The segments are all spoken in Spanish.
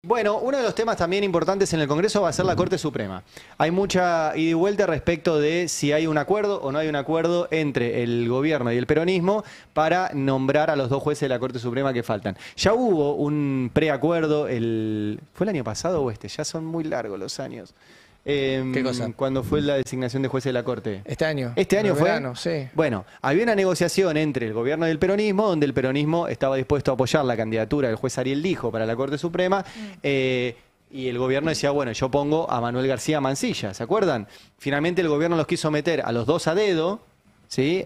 Bueno, uno de los temas también importantes en el Congreso va a ser la Corte Suprema. Hay mucha ida y vuelta respecto de si hay un acuerdo o no hay un acuerdo entre el gobierno y el peronismo para nombrar a los dos jueces de la Corte Suprema que faltan. Ya hubo un preacuerdo, ¿fue el año pasado o este? Ya son muy largos los años. ¿Qué cosa? Cuando fue la designación de jueces de la Corte. Este año. ¿Este año En fue? verano, sí. Bueno, había una negociación entre el gobierno y el peronismo, donde el peronismo estaba dispuesto a apoyar la candidatura del juez Ariel Lijo para la Corte Suprema, y el gobierno decía, bueno, yo pongo a Manuel García Mansilla, ¿se acuerdan? Finalmente el gobierno los quiso meter a los dos a dedo, ¿sí?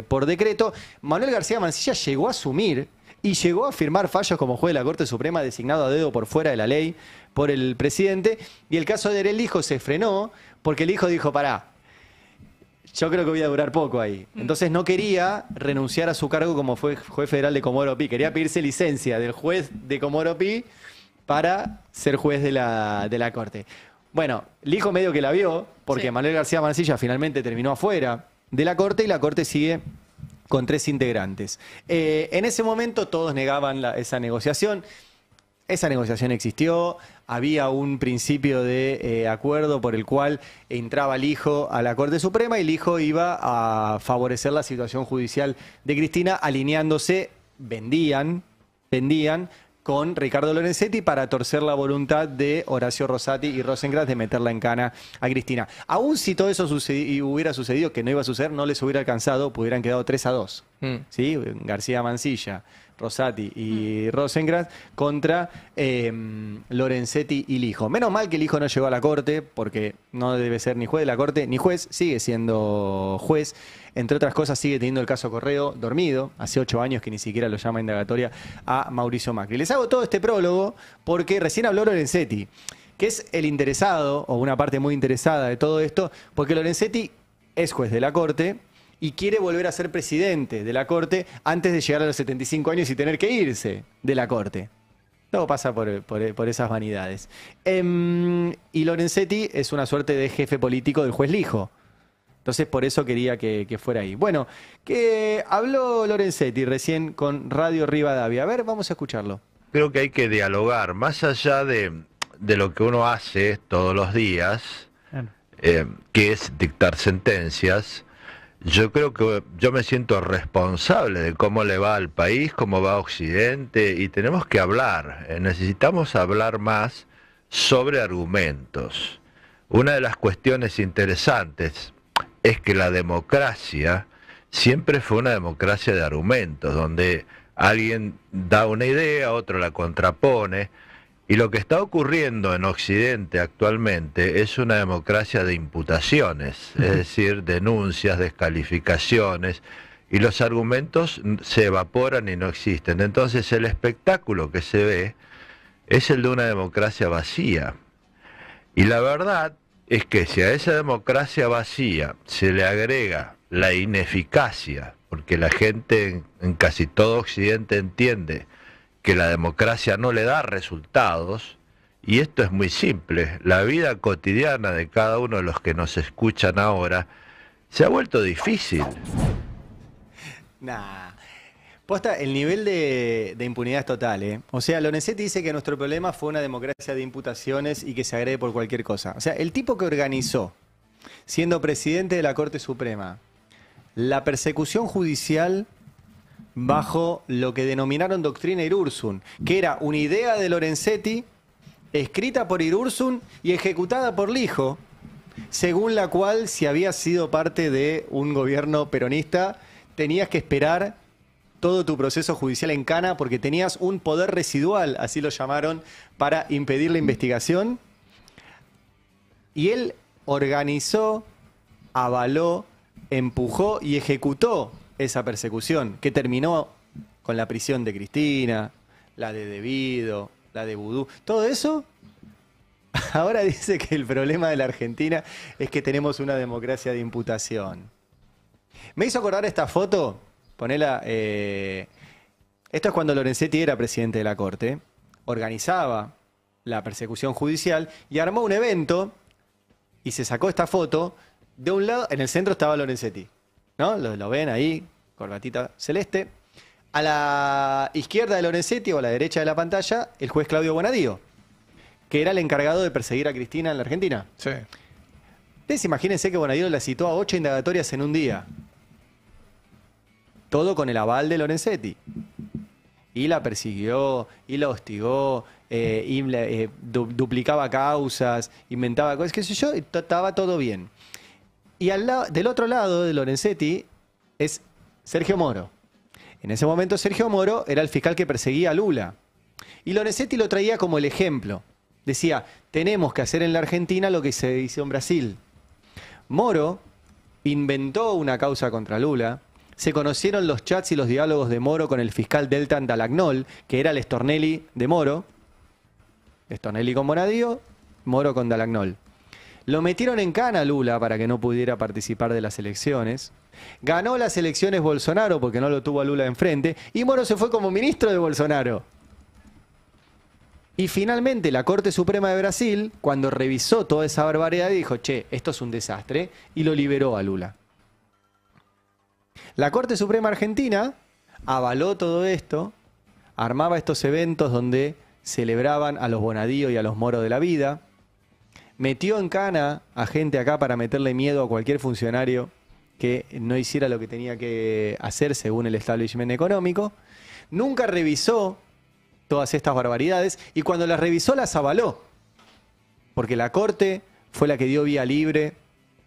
Por decreto. Manuel García Mansilla llegó a asumir y llegó a firmar fallos como juez de la Corte Suprema designado a dedo por fuera de la ley por el presidente, y el caso de Ariel Lijo se frenó porque el hijo dijo, pará, yo creo que voy a durar poco ahí. Entonces no quería renunciar a su cargo como fue juez federal de Comodoro Pi. Quería pedirse licencia del juez de Comodoro Pi para ser juez de la Corte. Bueno, el hijo medio que la vio, porque Sí. Manuel García Mansilla finalmente terminó afuera de la Corte y la Corte sigue con 3 integrantes. En ese momento todos negaban esa negociación. Esa negociación existió, había un principio de acuerdo por el cual entraba el hijo a la Corte Suprema y el hijo iba a favorecer la situación judicial de Cristina, alineándose, vendían con Ricardo Lorenzetti para torcer la voluntad de Horacio Rosati y Rosenkrantz de meterla en cana a Cristina. Aún si todo eso hubiera sucedido, que no iba a suceder, no les hubiera alcanzado, pues hubieran quedado 3-2. ¿Sí? García Mansilla, Rosati y Rosenkrantz contra Lorenzetti y Lijo. Menos mal que el hijo no llegó a la Corte, porque no debe ser ni juez de la Corte ni juez, sigue siendo juez. Entre otras cosas, sigue teniendo el caso Correo dormido. Hace 8 años que ni siquiera lo llama indagatoria a Mauricio Macri. Les hago todo este prólogo porque recién habló Lorenzetti, que es el interesado, o una parte muy interesada de todo esto, porque Lorenzetti es juez de la Corte y quiere volver a ser presidente de la Corte antes de llegar a los 75 años y tener que irse de la Corte. Todo pasa por esas vanidades. Y Lorenzetti es una suerte de jefe político del juez Lijo. Entonces, por eso quería que fuera ahí. Bueno, que habló Lorenzetti recién con Radio Rivadavia. A ver, vamos a escucharlo. Creo que hay que dialogar, más allá de lo que uno hace todos los días, que es dictar sentencias. Yo creo que yo me siento responsable de cómo le va al país, cómo va a Occidente, y tenemos que hablar. Necesitamos hablar más sobre argumentos. Una de las cuestiones interesantes es que la democracia siempre fue una democracia de argumentos, donde alguien da una idea, otro la contrapone, y lo que está ocurriendo en Occidente actualmente es una democracia de imputaciones, es decir, denuncias, descalificaciones, y los argumentos se evaporan y no existen. Entonces el espectáculo que se ve es el de una democracia vacía. Y la verdad es que si a esa democracia vacía se le agrega la ineficacia, porque la gente en casi todo Occidente entiende que la democracia no le da resultados, y esto es muy simple, la vida cotidiana de cada uno de los que nos escuchan ahora se ha vuelto difícil. Nah. Posta, el nivel de impunidad es total, ¿eh? O sea, Lorenzetti dice que nuestro problema fue una democracia de imputaciones y que se agrede por cualquier cosa. O sea, el tipo que organizó, siendo presidente de la Corte Suprema, la persecución judicial bajo lo que denominaron doctrina Irursun, que era una idea de Lorenzetti, escrita por Irursun y ejecutada por Lijo, según la cual, si habías sido parte de un gobierno peronista, tenías que esperar todo tu proceso judicial en cana porque tenías un poder residual, así lo llamaron, para impedir la investigación. Y él organizó, avaló, empujó y ejecutó esa persecución, que terminó con la prisión de Cristina, la de Debido, la de Vudú. Todo eso, ahora dice que el problema de la Argentina es que tenemos una democracia de imputación. Me hizo acordar esta foto. Ponela, esto es cuando Lorenzetti era presidente de la Corte, organizaba la persecución judicial y armó un evento y se sacó esta foto. De un lado, en el centro estaba Lorenzetti, ¿no? Lo ven ahí, corbatita celeste. A la izquierda de Lorenzetti o a la derecha de la pantalla, el juez Claudio Bonadío. que era el encargado de perseguir a Cristina en la Argentina. Sí. Ustedes imagínense que Bonadío la citó a 8 indagatorias en un día. Todo con el aval de Lorenzetti. Y la persiguió, y la hostigó, duplicaba causas, inventaba cosas, qué sé yo, y estaba todo bien. Y del otro lado de Lorenzetti es Sergio Moro. En ese momento Sergio Moro era el fiscal que perseguía a Lula. Y Lorenzetti lo traía como el ejemplo. Decía, tenemos que hacer en la Argentina lo que se hizo en Brasil. Moro inventó una causa contra Lula. Se conocieron los chats y los diálogos de Moro con el fiscal Deltan Dalagnol, que era el Stornelli de Moro. Stornelli con Bonadío, Moro con Dalagnol. Lo metieron en cana a Lula para que no pudiera participar de las elecciones. Ganó las elecciones Bolsonaro porque no lo tuvo a Lula enfrente. Y Moro se fue como ministro de Bolsonaro. Y finalmente la Corte Suprema de Brasil, cuando revisó toda esa barbaridad, dijo, che, esto es un desastre, y lo liberó a Lula. La Corte Suprema Argentina avaló todo esto, armaba estos eventos donde celebraban a los Bonadío y a los Moro de la vida, metió en cana a gente acá para meterle miedo a cualquier funcionario que no hiciera lo que tenía que hacer según el establishment económico, nunca revisó todas estas barbaridades y cuando las revisó las avaló, porque la Corte fue la que dio vía libre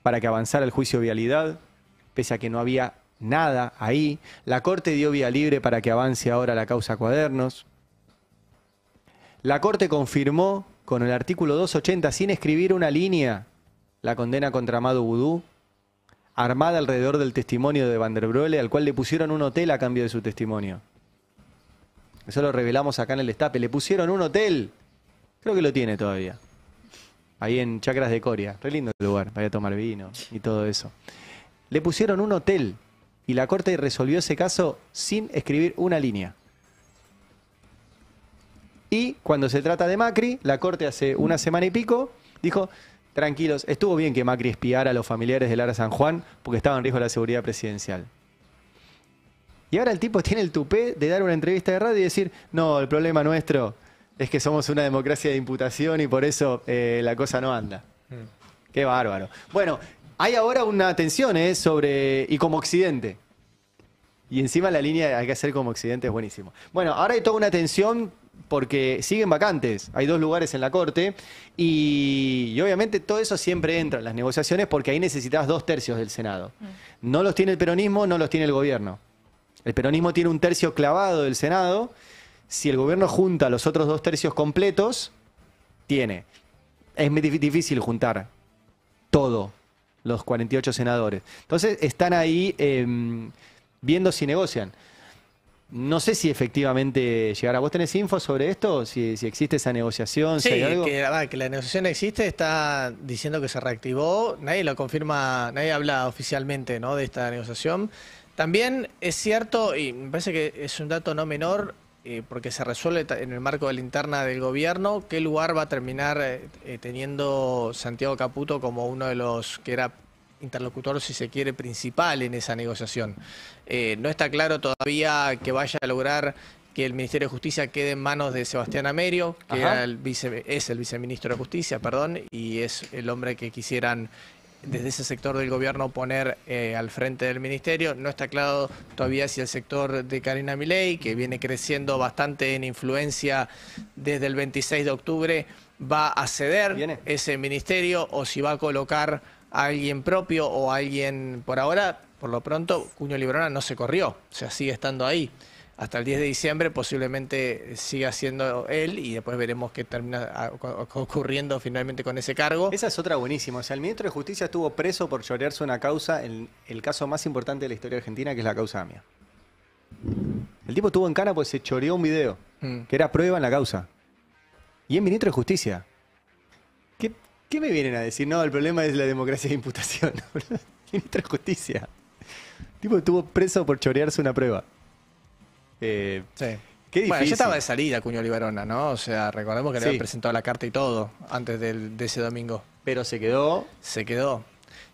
para que avanzara el juicio de vialidad, pese a que no había nada ahí. La Corte dio vía libre para que avance ahora la causa Cuadernos. La Corte confirmó con el artículo 280, sin escribir una línea, la condena contra Amado Vudú, armada alrededor del testimonio de Van der Broele, al cual le pusieron un hotel a cambio de su testimonio. Eso lo revelamos acá en el Destape. Le pusieron un hotel. Creo que lo tiene todavía. Ahí en Chacras de Coria. Re lindo el lugar. Vaya a tomar vino y todo eso. Le pusieron un hotel. Y la Corte resolvió ese caso sin escribir una línea. Y cuando se trata de Macri, la Corte hace una semana y pico dijo, tranquilos, estuvo bien que Macri espiara a los familiares de Lara San Juan porque estaba en riesgo la seguridad presidencial. Y ahora el tipo tiene el tupé de dar una entrevista de radio y decir, no, el problema nuestro es que somos una democracia de imputación y por eso la cosa no anda. Qué bárbaro. Bueno, hay ahora una tensión sobre, y como Occidente. Y encima la línea hay que hacer como Occidente es buenísimo. Bueno, ahora hay toda una tensión porque siguen vacantes. Hay 2 lugares en la Corte y obviamente todo eso siempre entra en las negociaciones porque ahí necesitas 2/3 del Senado. No los tiene el peronismo, no los tiene el gobierno. El peronismo tiene 1/3 clavado del Senado. Si el gobierno junta los otros 2/3 completos, tiene. Es muy difícil juntar todo, los 48 senadores. Entonces están ahí viendo si negocian. No sé si efectivamente llegará. ¿Vos tenés info sobre esto? Si existe esa negociación, Sí, si hay algo. que la negociación existe, está diciendo que se reactivó. Nadie lo confirma, nadie habla oficialmente, ¿no?, de esta negociación. También es cierto, y me parece que es un dato no menor, porque se resuelve en el marco de la interna del gobierno, qué lugar va a terminar teniendo Santiago Caputo como uno de los que era interlocutor, si se quiere, principal en esa negociación. No está claro todavía que vaya a lograr que el Ministerio de Justicia quede en manos de Sebastián Amerio, que era es el viceministro de Justicia, perdón, y es el hombre que quisieran desde ese sector del gobierno poner al frente del ministerio. No está claro todavía si el sector de Karina Milei, que viene creciendo bastante en influencia desde el 26 de octubre, va a ceder ese ministerio o si va a colocar a alguien propio o a alguien. Por ahora, por lo pronto, Cuño Librona no se corrió, o sea, sigue estando ahí. Hasta el 10 de diciembre posiblemente siga siendo él y después veremos qué termina ocurriendo finalmente con ese cargo. Esa es otra buenísima. O sea, el ministro de Justicia estuvo preso por chorearse una causa, en el caso más importante de la historia argentina, que es la causa AMIA. El tipo estuvo en cana porque se choreó un video, que era prueba en la causa. Y es ministro de Justicia. ¿Qué me vienen a decir? No, el problema es la democracia de imputación. Ministro de Justicia. El tipo estuvo preso por chorearse una prueba. Sí. Qué difícil. Bueno, ya estaba de salida Cuño Librona, ¿no? O sea, recordemos que le habían presentado la carta y todo antes de ese domingo. Pero se quedó. Se quedó.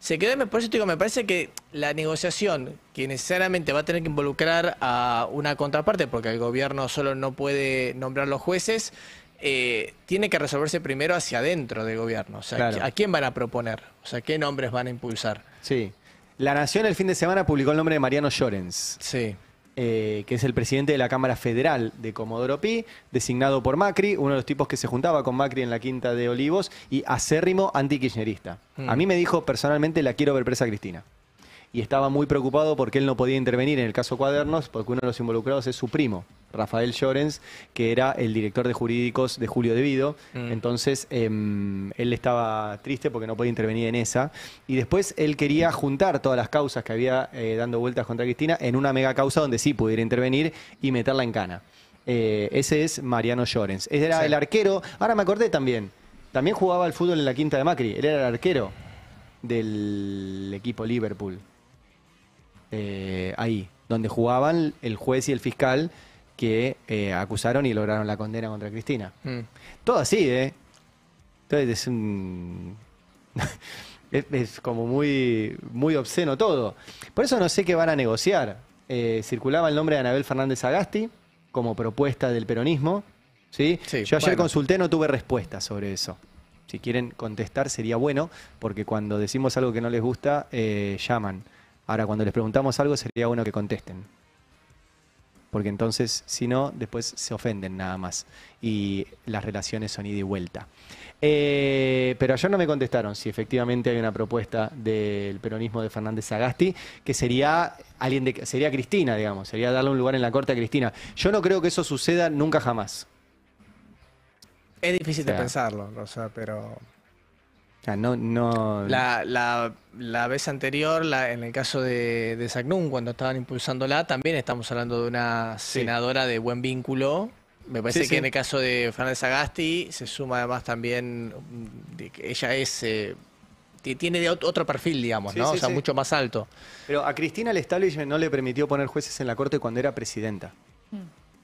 Y por eso te digo, me parece que la negociación, que necesariamente va a tener que involucrar a una contraparte, porque el gobierno solo no puede nombrar los jueces, tiene que resolverse primero hacia adentro del gobierno. O sea, Claro. ¿a quién van a proponer? O sea, ¿qué nombres van a impulsar? Sí. La Nación el fin de semana publicó el nombre de Mariano Llorens, Sí. que es el presidente de la Cámara Federal de Comodoro Pi, designado por Macri, uno de los tipos que se juntaba con Macri en la Quinta de Olivos y acérrimo anti-kirchnerista. A mí me dijo personalmente, la quiero ver presa a Cristina. Y estaba muy preocupado porque él no podía intervenir en el caso Cuadernos, porque uno de los involucrados es su primo, Rafael Llorens, que era el director de jurídicos de Julio Devido. Entonces, él estaba triste porque no podía intervenir en esa. Y después él quería juntar todas las causas que había dando vueltas contra Cristina en una mega causa donde sí pudiera intervenir y meterla en cana. Ese es Mariano Llorens. Era Sí. el arquero. Ahora me acordé también. También jugaba al fútbol en la Quinta de Macri. Él era el arquero del equipo Liverpool. Ahí, donde jugaban el juez y el fiscal que acusaron y lograron la condena contra Cristina. Todo así, ¿eh? Entonces es un... es como muy, muy obsceno todo. Por eso no sé qué van a negociar. Circulaba el nombre de Anabel Fernández Agasti como propuesta del peronismo. ¿Sí? Sí, Yo ayer bueno. consulté, no tuve respuesta sobre eso. Si quieren contestar sería bueno, porque cuando decimos algo que no les gusta, llaman. Ahora, cuando les preguntamos algo, sería bueno que contesten. Porque entonces, si no, después se ofenden nada más. Y las relaciones son ida y vuelta. Pero ayer no me contestaron si efectivamente hay una propuesta del peronismo de Fernández Sagasti, que sería sería Cristina, digamos. Sería darle un lugar en la corte a Cristina. Yo no creo que eso suceda nunca jamás. Es difícil O sea, de pensarlo, o sea, pero... O sea, no... La vez anterior, en el caso de Sacnún, cuando estaban impulsándola, también estamos hablando de una senadora de buen vínculo. Me parece Sí, que sí. en el caso de Fernández Agasti se suma además también de que ella tiene otro perfil, digamos, Sí, ¿no? sí, O sea, sí. mucho más alto. Pero a Cristina el establishment no le permitió poner jueces en la corte cuando era presidenta.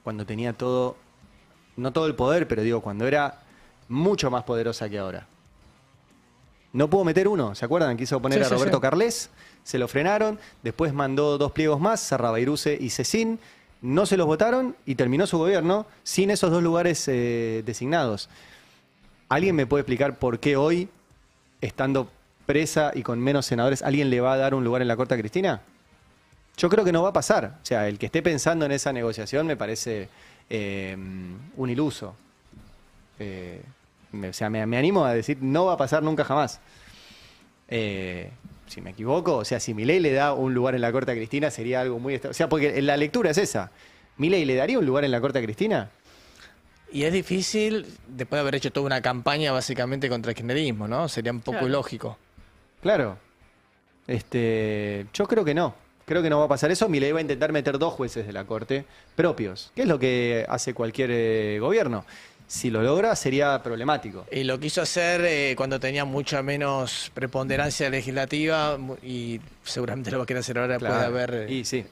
Cuando tenía todo, no todo el poder, pero digo, cuando era mucho más poderosa que ahora. No pudo meter uno, ¿se acuerdan? Quiso poner Sí, a sí, Roberto sí. Carles, se lo frenaron, después mandó 2 pliegos más, Sarrabairuce y Cecín, no se los votaron y terminó su gobierno sin esos 2 lugares designados. ¿Alguien me puede explicar por qué hoy, estando presa y con menos senadores, alguien le va a dar un lugar en la corte a Cristina? Yo creo que no va a pasar. O sea, el que esté pensando en esa negociación me parece un iluso. O sea, me animo a decir, no va a pasar nunca jamás. Si me equivoco, o sea, si Milei le da un lugar en la corte a Cristina, sería algo muy... O sea, porque la lectura es esa. ¿Milei le daría un lugar en la corte a Cristina? Y es difícil, después de haber hecho toda una campaña básicamente contra el kirchnerismo, ¿no? Sería un poco Claro. ilógico. Claro. Yo creo que no. Creo que no va a pasar eso. Milei va a intentar meter 2 jueces de la corte propios, que es lo que hace cualquier gobierno. Si lo logra, sería problemático. Y lo quiso hacer cuando tenía mucha menos preponderancia legislativa y seguramente lo va a querer hacer ahora después de Claro. haber... Y sí.